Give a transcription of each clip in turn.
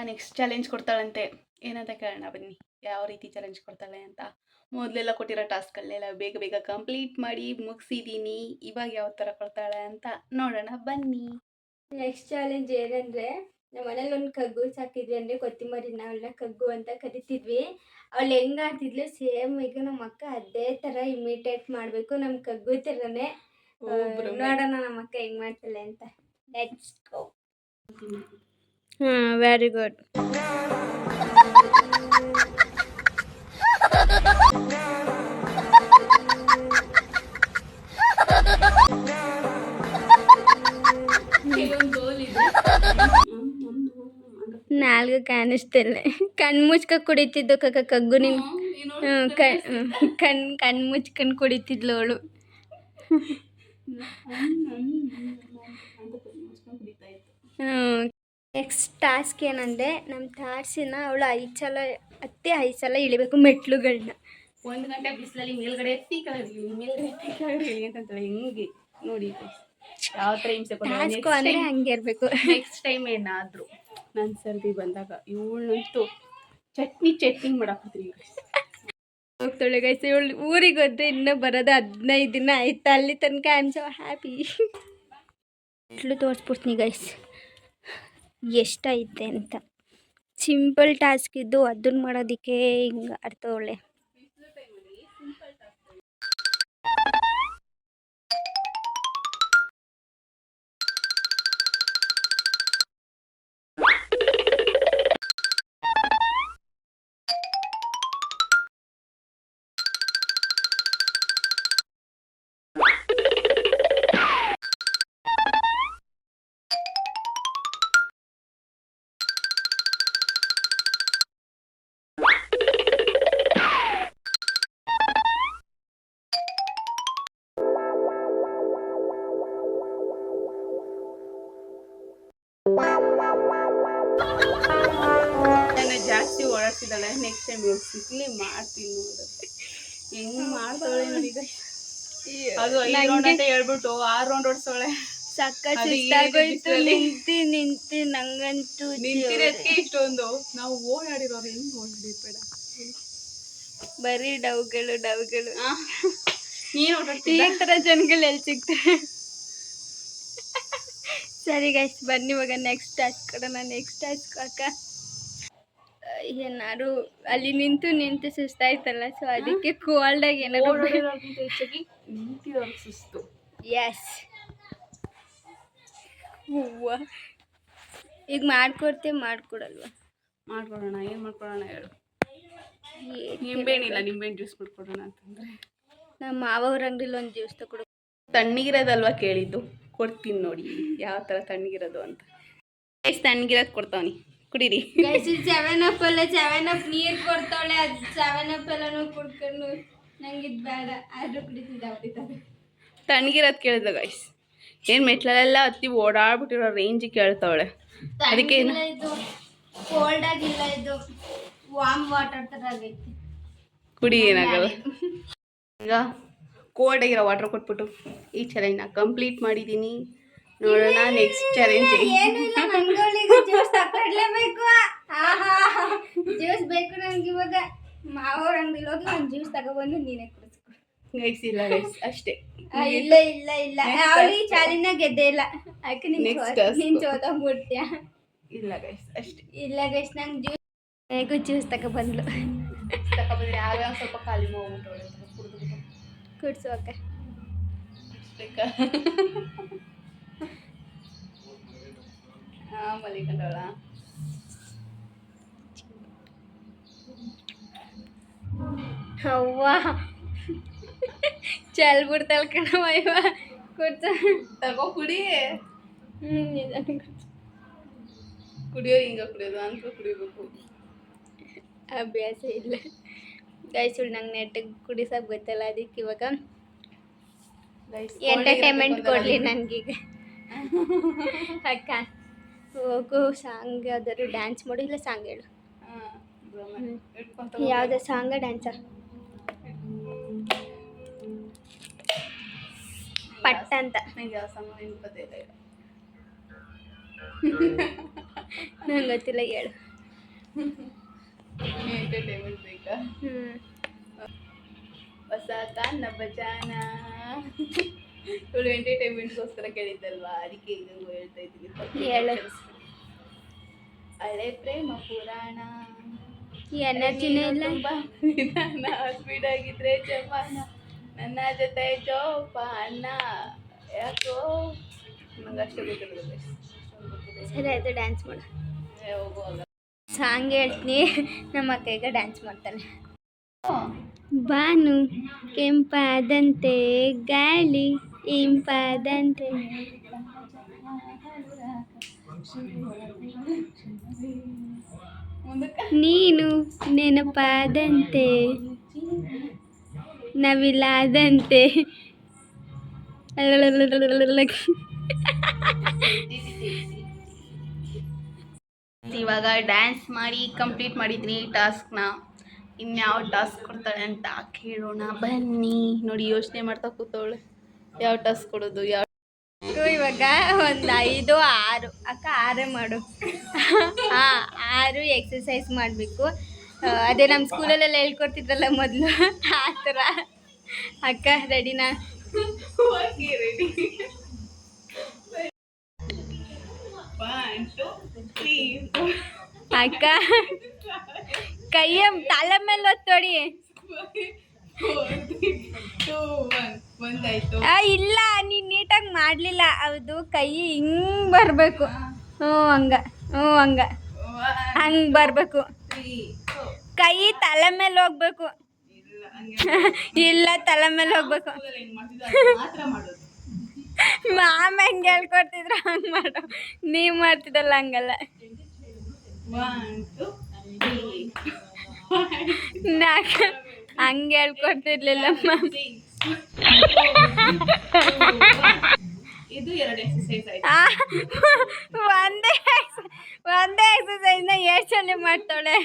Next challenge ಕೊಡ್ತಾಳಂತೆ. ಏನಂತ ಕೇಳೋಣ ಬನ್ನಿ, ಯಾವ ರೀತಿ ಚಾಲೆಂಜ್ ಕೊಡ್ತಾಳೆ ಅಂತ. ಮೊದಲೆಲ್ಲ ಕೊಟ್ಟಿರೋ ಟಾಸ್ಕ್ಗಳನ್ನೆಲ್ಲ ಬೇಗ ಬೇಗ ಕಂಪ್ಲೀಟ್ ಮಾಡಿ ಮುಗಿಸಿದ್ದೀನಿ. ಇವಾಗ ಯಾವ ಥರ ಕೊಡ್ತಾಳೆ ಅಂತ ನೋಡೋಣ ಬನ್ನಿ. ನೆಕ್ಸ್ಟ್ ಚಾಲೆಂಜ್ ಏನಂದರೆ, ನಮ್ಮ ಮನೇಲಿ ಒಂದು ಕಗ್ಗು ಸಾಕಿದ್ವಿ. ಅಂದರೆ ಕೊತ್ತಿಮರಿ, ನಾವೆಲ್ಲ ಕಗ್ಗು ಅಂತ ಕರಿತಿದ್ವಿ. ಅವಳು ಹೆಂಗೆ ಆಡ್ತಿದ್ಲು ಸೇಮ್ ಈಗ ನಮ್ಮ ಅಕ್ಕ ಅದೇ ಥರ ಇಮಿಟೇಟ್ ಮಾಡಬೇಕು, ನಮ್ಮ ಕಗ್ಗು ಥರನೇ. ನೋಡೋಣ ನಮ್ಮ ಅಕ್ಕ ಹೆಂಗೆ ಮಾಡ್ತಾಳೆ ಅಂತ. Let's go. Very good. ನಾಲ್ಕು ಕಾಣಿಸ್ತಿಲ್ಲ. ಕಣ್ಣು ಮುಚ್ಕ ಕುಡಿತಿದ್ದು ಕಗ್ಗು. ನಿನ್ ಕಣ್ಣು ಮುಚ್ಕೊಂಡು ಕುಡಿತಿದ್ಲು ಅವಳು. ನೆಕ್ಸ್ಟ್ ಟಾಸ್ಕ್ ಏನಂದರೆ, ನಮ್ಮ ತಾರ್ಸಿನ ಅವಳು 5 ಸಲ ಇಳಿಬೇಕು ಮೆಟ್ಲುಗಳನ್ನ. 1 ಗಂಟೆ ಬಿಸಿಲಲ್ಲಿ ಮೇಲ್ಗಡೆ ಎತ್ತಿ ಕೆಳಗಡೆ ಅಂತಂತೇಳಿ ಹೆಂಗೆ ನೋಡಿ ಯಾವ ಥರ ಹಿಂಸೆ ಅಂದರೆ ಹಂಗೆ ಇರಬೇಕು. ನೆಕ್ಸ್ಟ್ ಟೈಮ್ ಏನಾದರೂ ನನ್ನ ಸರ್ದಿ ಬಂದಾಗ ಇವಳಂತೂ ಚಟ್ನಿ ಮಾಡಾಕ್ಬಿಡ್ತೀನಿ. ಹೋಗ್ತಾಳೆ ಗೈಸ್. ಇವಳು ಊರಿಗೆ ಹೋದ್ರೆ ಇನ್ನೂ ಬರೋದು 15 ದಿನ ಆಯ್ತು. ಅಲ್ಲಿ ತನಕ ಐ ಆಮ್ ಸೊ ಹ್ಯಾಪಿ. ಮೆಟ್ಲು ತೋರಿಸ್ಬಿಡ್ತೀನಿ ಗೈಸ್ ಎಷ್ಟೈತೆ ಅಂತ. ಸಿಂಪಲ್ ಟಾಸ್ಕ್ ಇದ್ದು ಅದನ್ನ ಮಾಡೋದಕ್ಕೆ ಹಿಂಗೆ ಅರ್ಥವಳೆ. ಜಾಸ್ತಿ ಓಡಾಡ್ತಿದ್ದಾಳೆ. ನೆಕ್ಸ್ಟ್ ಟೈಮ್ ಸಿಕ್ಲಿ ಮಾಡ್ತೀನಿ ನೋಡುತ್ತೆ ಹೆಂಗ್ ಮಾಡ್ತಾಳೆ ನೋಡಿ. ಅದು 5 ರೌಂಡ್ ಅಂತ ಹೇಳ್ಬಿಟ್ಟು 6 ರೌಂಡ್ ಓಡಿಸೋಳೆ. ಸಕ್ಕತ್ತಾಗೋಯ್ತು. ನಿಂತಿ ನಂಗಂತೂ ನಿಂತಿರೋದಕ್ಕೆ ಇಷ್ಟೊಂದು. ನಾವು ಓಡಾಡಿರೋರು ಹೆಂಗ್ ಓಡಾಡಿಬೇಡ, ಬರೀ ಡವ್ಗಳು. ನೀನು ಓಡಾಡ್ತೀಯ, ಈ ಥರ ಜನಗಳು ಎಲ್ಲಿ ಸಿಗ್ತಾರೆ. ಸರಿ ಗೈಸ್ ಬನ್ನಿ ಇವಾಗ ನೆಕ್ಸ್ಟ್ ಟಾಸ್ಕ್ ಕೊಡೋಣ. ನೆಕ್ಸ್ಟ್ ಟಾಸ್ಕ್ ಅಕ್ಕ ಏನಾದ್ರು ಅಲ್ಲಿ ನಿಂತು ಸುಸ್ತಾಯ್ತಲ್ಲ, ಸೊ ಅದಕ್ಕೆ ಕೋಲ್ಡಾಗಿ ಏನಾದ್ರು ಹೆಚ್ಚಾಗಿ ನಿಂತಿರೋರು ಸುಸ್ತು. ಎಸ್. ಹೂವ ಈಗ ಮಾಡ್ಕೊಡಲ್ವಾ? ಮಾಡ್ಕೊಡೋಣ. ಏನು ಮಾಡ್ಕೊಡೋಣ ಹೇಳು? ನಿಂಬೆಹಣ್ಣು ಜ್ಯೂಸ್ ಮಾಡ್ಕೊಡೋಣ ಅಂತಂದರೆ ನಮ್ಮ ಮಾವವ್ರ ಅಂಗಡಿಲಿ ಒಂದು ಜ್ಯೂಸ್ ತಗೊಡು. ತಣ್ಣಗಿರೋದಲ್ವಾ ಕೇಳಿದ್ದು, ಕೊಡ್ತೀನಿ ನೋಡಿ ಯಾವ ಥರ ತಣ್ಣಗಿರೋದು ಅಂತ. ಎಷ್ಟು ತಣ್ಣಗಿರೋದು ಕೊಡ್ತಾವನಿ, ಕುಡೀರಿ. 7up ನೀರು ಕೊಡ್ತಾವಳೆ. ಅದು 7up ಎಲ್ಲನೂ ಕುಡ್ಕೊಂಡು ನಂಗೆ ಇದು ಬೇಡ ಆದರೂ ಕುಡಿತಿದ್ದೆ. ತಣ್ಣಗಿರೋದು ಕೇಳಿದ್ಲು ಗೈಸ್. ಏನು ಮೆಟ್ಲೆಲ್ಲ ಹತ್ತಿ ಓಡಾಡ್ಬಿಟ್ಟಿರೋ ರೇಂಜಿಗೆ ಕೇಳ್ತಾವಳೆ. ಅದಕ್ಕೆ ಇದು ಕೋಲ್ಡ್ ಆಗಿಲ್ಲ, ಇದು ವಾರ್ಮ್ ವಾಟರ್ ಥರ ಆಗೈತಿ. ಕುಡಿ, ಏನಾಗಲ್ಲ. ಈಗ ಕೋಲ್ಡ್ ಆಗಿರೋ ವಾಟರ್ ಕೊಟ್ಬಿಟ್ಟು ಈ ಚಾಲೆಂಜ್ನ ಕಂಪ್ಲೀಟ್ ಮಾಡಿದ್ದೀನಿ. ನೋಡೋಣ ನೆಕ್ಸ್ಟ್ ಚಾಲೆಂಜ್. ಜ್ಯೂಸ್ ತಗೊಳ್ಲೇಬೇಕು. ಜ್ಯೂಸ್ ಬೇಕು ನಂಗೆ ಇವಾಗ. ಮಾವವ್ರ ಅಂಗಡಿಲಿ ಹೋಗಿ ಒಂದು ಜ್ಯೂಸ್ ತಗೊಬಂದು ನೀನೇ ಕುಡಿಸ್ಕೊ. ಗೈಸ್ ಇಲ್ಲ ಗೈಸ್ ಅಷ್ಟೇ. ಇಲ್ಲ ಅವಳಿ ಚಾಲಿನ ಗೆದ್ದೆ ಇಲ್ಲ. ಯಾಕೆ ನೀನು ಸೋತೋಗ್ಬಿಡ್ತೀಯ? ಇಲ್ಲ ಗೈಸ್ ಅಷ್ಟೇ. ಇಲ್ಲ ಗೈಸ್ ನಂಗೆ ಜ್ಯೂಸ್ ಹೇಗೂ ಜ್ಯೂಸ್ ತಗೊಬಂದ್ಲು. ತಗೊಬಂದ್ರೆ ಯಾವ್ಯಾವ ಸ್ವಲ್ಪ ಖಾಲಿ ಹೋಗ್ಬಿಟ್ಟು ಕುಡ್ಸು ಅಕ್ಕ. ಮಲಿಕೊಂಡವಳ. ಅವ್ವ ಚಲ್ ಬಿಡ್ತಾಳ ಕಣವ ಇವ. ಕುಡ್ಸ ತಗೋ ಕುಡಿ. ಕುಡಿಯೋ ಹಿಂಗ ಕುಡಿಯೋದು ಅಂತ ಕುಡಿಬೇಕು. ಅಭ್ಯಾಸ ಇಲ್ಲ ಗೈಸ್. ನಂಗೆ ನೆಟ್ಟಿಗೆ ಕುಡಿಸೋಕೆ ಗೊತ್ತಲ್ಲ, ಅದಕ್ಕೆ ಇವಾಗ ಎಂಟರ್ಟೈನ್ಮೆಂಟ್ ಕೊಡಲಿ ನನಗೀಗ. ಅಕ್ಕ ಹೋಗು ಸಾಂಗ್ ಯಾವ್ದಾದ್ರು ಡ್ಯಾನ್ಸ್ ಮಾಡು ಇಲ್ಲ ಸಾಂಗ್ ಹೇಳು. ಯಾವುದೇ ಸಾಂಗ ಡ್ಯಾನ್ಸ ಪಟ್ಟ ಅಂತ ನಂಗೆ ಯಾವ ಸಾಂಗ್ ನೆನಪದಿಲ್ಲ ಈಗ. ನಂಗೆ ಗೊತ್ತಿಲ್ಲ ಹೇಳು. ಎಂಟರ್ಟೈನ್ಮೆಂಟ್ ಬೇಕಾ? ಹೊಸ ತಾನ ಬಜಾನ ಇವಳು ಎಂಟರ್ಟೈನ್ಮೆಂಟ್ಗೋಸ್ಕರ ಕೇಳಿದ್ದಲ್ವಾ, ಅದಕ್ಕೆ ಈಗ ಹೇಳ್ತಾ ಇದ್ದೀನಿ. ಹೇಳು. ಹಳೆ ಪ್ರೇಮ ಪುರಾಣ, ಎನರ್ಜಿನೇ ಇಲ್ಲ. ನಿಧಾನ ಸ್ಪೀಡ್ ಆಗಿದ್ರೆ ಜಮಾನ, ನನ್ನ ಜೊತೆ ಜೋಪಾನ. ಯಾಕೋ ನಂಗೆ ಅಷ್ಟು ಗೊತ್ತಿರೋದು. ಸರಿ ಆಯ್ತು, ಡ್ಯಾನ್ಸ್ ಮಾಡು. ಹೋಗುವಾಗ ಸಾಂಗ್ ಹೇಳ್ತೀನಿ, ನಮ್ಮ ಅಕ್ಕ ಈಗ ಡ್ಯಾನ್ಸ್ ಮಾಡ್ತಾನೆ. ಬಾನು ಕೆಂಪಾದಂತೆ ಗಾಳಿ ಇಂಪಾದಂತೆ ನೀನು ನೆನಪಾದಂತೆ ನವಿಲಾದಂತೆ ಇವಾಗ ಡ್ಯಾನ್ಸ್ ಮಾಡಿ ಕಂಪ್ಲೀಟ್ ಮಾಡಿದ್ದೀನಿ ಟಾಸ್ಕ್ನ. ಇನ್ಯಾವ ಟಾಸ್ಕ್ ಕೊಡ್ತಾಳೆ ಅಂತ ಕೇಳೋಣ ಬನ್ನಿ. ನೋಡಿ ಯೋಚನೆ ಮಾಡ್ತಾ ಕೂತವಳೆ ಯಾವ ಟಾಸ್ಕ್ ಕೊಡೋದು. ಯಾವ ಇವಾಗ ಒಂದು 5 6 ಅಕ್ಕ 6 ಮಾಡು. ಹಾಂ 6 ಎಕ್ಸಸೈಸ್ ಮಾಡಬೇಕು. ಅದೇ ನಮ್ಮ ಸ್ಕೂಲಲ್ಲೆಲ್ಲ ಹೇಳ್ಕೊಡ್ತಿದ್ರಲ್ಲ ಮೊದಲು, ಆ ಥರ. ಅಕ್ಕ ರೆಡಿನಾ? ರೆಡಿ. 1 2 3 ಅಕ್ಕ ಕೈಯ ತಲೆ ಮೇಲೆ ಒತ್ತೊಡಿ. 4 3 2 1 ಒಂದಾಯ್ತು. ಇಲ್ಲ, ನೀನು ನೀಟಾಗಿ ಮಾಡಲಿಲ್ಲ. ಅದು ಕೈ ಹಿಂಗೆ ಬರಬೇಕು. ಹಂಗೆ ಹಂಗೆ ಬರಬೇಕು. ಕೈ ತಲೆ ಮೇಲೆ ಹೋಗ್ಬೇಕು. ಇಲ್ಲ, ತಲೆ ಮೇಲೆ ಹೋಗ್ಬೇಕು. ಮಾಮ ಹೆಂಗೆ ಹೇಳ್ಕೊಡ್ತಿದ್ರು ಹಂಗೆ ಮಾಡು. ನೀವು ಮಾಡ್ತಿದ್ದಲ್ಲ ಹಂಗಲ್ಲ. 1 2 ನಾಕ ಹಂಗೆ ಹೇಳ್ಕೊಡ್ತಿರ್ಲಿಲ್ಲ ಮ್ಯಾಮ್. ಇದು 2 ಎಕ್ಸಸೈಸ್ ಆಯ್ತು. ಒಂದೇ ಎಕ್ಸಸೈಸ್ನ 7 ಸಲ ಮಾಡ್ತಾಳೆ.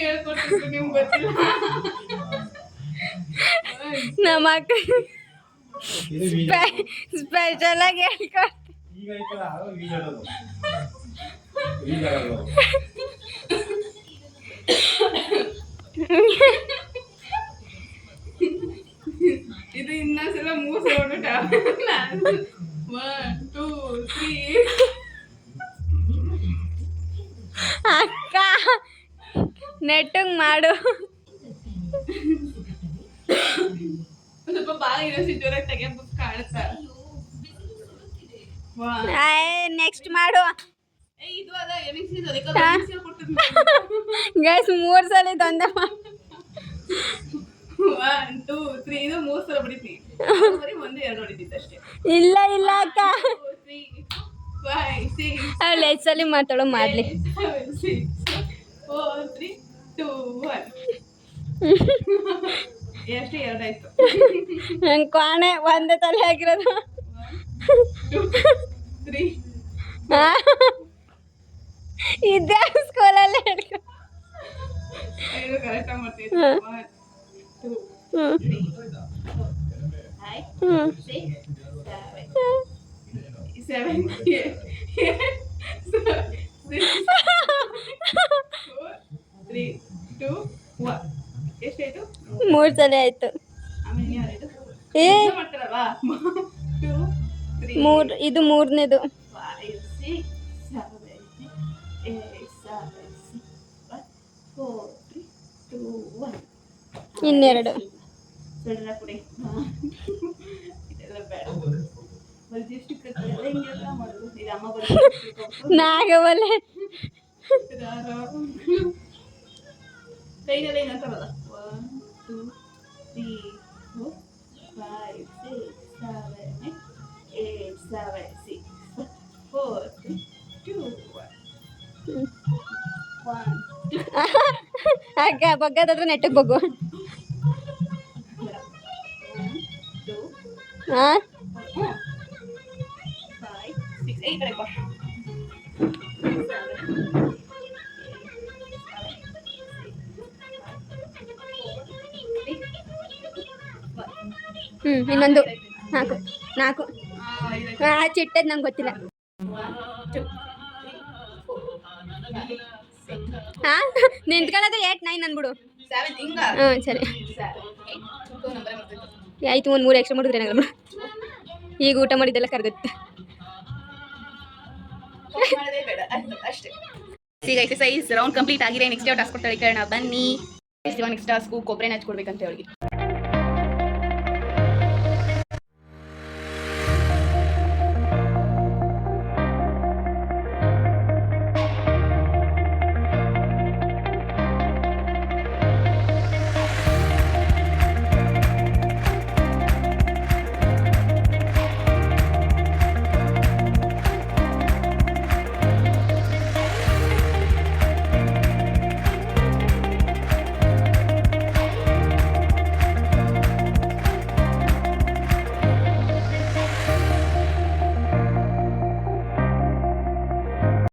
ಹೇಳ್ಕೊಡ್ತಿದ್ರು ನಿಮ್ಗೆ ಗೊತ್ತಿಲ್ಲ. ನಮ್ಮ ಅಕ್ಕ ಸ್ಪೆಷಲ್ ಆಗಿ ಹೇಳ್ಕೊಡ್ತೀನಿ. ಇದು ಇನ್ನೊಂದ್ಸಲ 3 ಸಲ 1 2 3. ಅಕ್ಕ ನೆಟ್ಟಗೆ ಮಾಡು. ಸ್ವಲ್ಪ ಬಾಳ ಇನ್ನೊಂದು ಜೋರಾಗಿ ತೆಗೆದು ಕಾಣುತ್ತಾ. ನೆಕ್ಸ್ಟ್ ಮಾಡು. ಇದು ಅದ ಎನಿಸಿದ ಗೈಸ್ 3 ಸಲ ಇದೊಂದೇ ಮಾಡು. 1 2 3 ಇದು 3 ಸಲ ಬಡಿತೀನಿ. ಬರೀ 1 2 ಹೊಡಿತಿದ್ದೆ ಅಷ್ಟೇ. ಇಲ್ಲ ಅಕ್ಕ 2 3 5 6 ಅವಳು 8 ಸಲ ಮಾತಾಡೋ ಮಾಡಲಿ. 7 6 4 3 2 1. ಎಷ್ಟು 2 ಆಯ್ತು. ನಂಗೆ ಕೋಣೆ ಒಂದೇ ತಲೆ ಆಗಿರೋದು. 1 2 3 ಇದೇ ಸ್ಕೂಲಲ್ಲಿ ಹೇಳ್ಕೊ. ಇದು ಕರೆಕ್ಟಾಗಿ ಮಾಡ್ತೀನಿ. 1 2 3 5 6 7 8 3 2 1. ಎಷ್ಟಾಯ್ತು? 3 ಸಲ ಆಯ್ತು. ಆಮೇಲೆ ಯಾರಾಯ್ತು? ಏ ಮಾಡ್ತಾರಲ್ವಾ? 2 3 3 ಇದು 3ನೇದು. 5 6 7 8 7 6 4 3 2 1. ಇನ್ನೆರಡು. ಸೊಳ್ಳೆ ಪುಡಿ ಇದೆಲ್ಲ ಬೇಡ. ಬಲ್ಜಿಷ್ಟು ಕಟ್ಟೆಲ್ಲ ಹಿಂಗೆಲ್ಲ ಮಾಡೋದು. ಇದು ಅಮ್ಮ ಬಲ್ಜಿಷ್ಟು ನಾಗವಲ್ಲೆ ಕೈಗೆಲ್ಲ ಏನಂತಾರಲ್ಲ. 1 2 3 4 5 6 7 8 7 6 4 3 2 1. 1 2 ಆಗ ಬಗ್ಗದಾದ್ರೆ ನೆಟ್ಟಗೆ ಬಗ್ಗು. ಹಾಂ ಈ ಕಡೆ ಬಾ. ಇನ್ನೊಂದು 4 ಚಿಟ್ಟದ್ ನಂಗೆ ಗೊತ್ತಿಲ್ಲ. ಹಾಂ ನಿಂತ್ಕೊಳ್ಳೋದು 8 9 ಅಂದ್ಬಿಡು. ಸರಿ ಆಯಿತು. ಒಂದು 3 ಎಕ್ಸ್ಟ್ರಾ ಮಾಡಿದ್ರೆ ಏನಾಗಲ್ಲ ಬಿಡು. ಈಗ ಊಟ ಮಾಡಿದ್ದೆಲ್ಲ ಕರ್ಗುತ್ತೆ. ಅಷ್ಟೇ. ಈಗ ಎಕ್ಸಸೈಸ್ ರೌಂಡ್ ಕಂಪ್ಲೀಟ್ ಆಗಿದೆ. ನೆಕ್ಸ್ಟ್ ಟಾಸ್ಕ್ ಕೊಡ್ತಾಳೆ ಕೇಳೋಣ ಬನ್ನಿ. ನೆಕ್ಸ್ಟ್ ಟಾಸ್ಕು ಕೊಬ್ಬರಿ ಹಚ್ಕೊಡ್ಬೇಕಂತ ಹೇಳಿ